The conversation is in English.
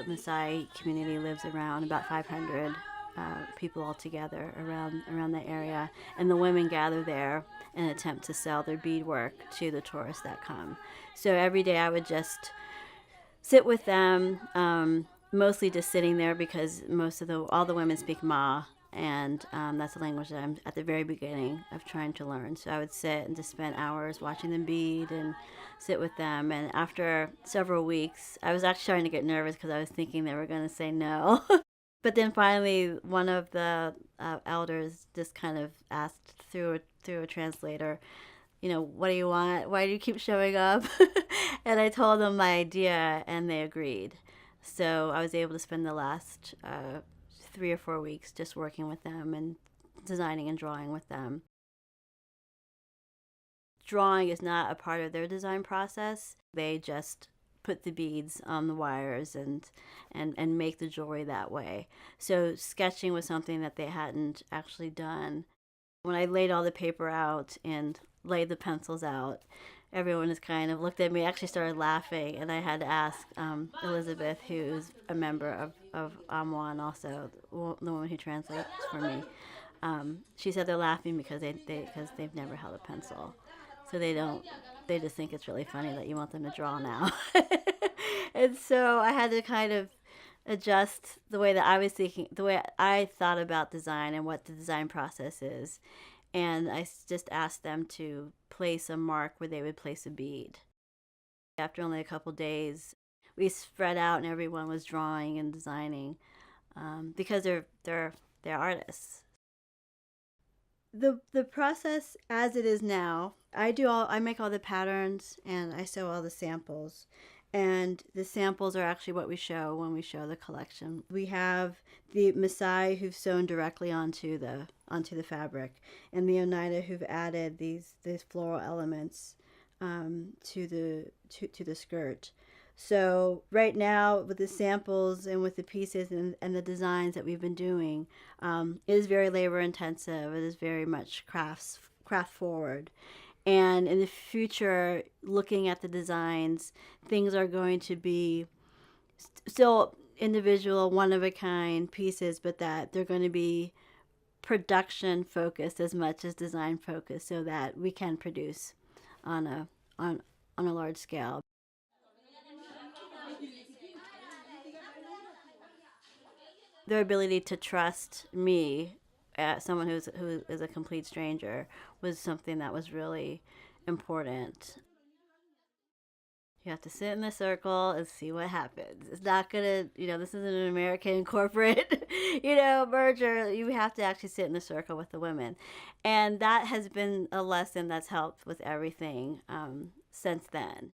Maasai community lives around about 500 people all together around that area, and the women gather there in an attempt to sell their beadwork to the tourists that come. So every day I would just sit with them, mostly just sitting there because all the women speak Ma, and that's a language that I'm at the very beginning of trying to learn. So I would sit and just spend hours watching them bead and sit with them. And after several weeks, I was actually starting to get nervous because I was thinking they were going to say no. But then finally, one of the elders just kind of asked through a translator, what do you want? Why do you keep showing up? And I told them my idea, and they agreed. So I was able to spend the last 3 or 4 weeks just working with them and designing and drawing with them. Drawing is not a part of their design process. They just put the beads on the wires and make the jewelry that way. So sketching was something that they hadn't actually done. When I laid all the paper out and laid the pencils out, everyone just kind of looked at me, actually started laughing, and I had to ask Elizabeth, who's a member of OMWA and also the woman who translates for me. She said they're laughing because they've never held a pencil. So they just think it's really funny that you want them to draw now. And so I had to kind of adjust the way that I was thinking, the way I thought about design and what the design process is. And I just asked them to place a mark where they would place a bead. After only a couple days, we spread out and everyone was drawing and designing because they're artists. The process as it is now, I make all the patterns and I sew all the samples. And the samples are actually what we show when we show the collection. We have the Maasai who've sewn directly onto the fabric, and the Oneida who've added these floral elements to the skirt. So right now, with the samples and with the pieces and the designs that we've been doing, it is very labor intensive. It is very much craft forward. And in the future, looking at the designs, things are going to be still individual, one-of-a-kind pieces, but that they're going to be production focused as much as design focused, so that we can produce on a large scale. Their ability to trust me, someone who is a complete stranger, was something that was really important. You have to sit in the circle and see what happens. It's not gonna, this isn't an American corporate, merger. You have to actually sit in the circle with the women. And that has been a lesson that's helped with everything since then.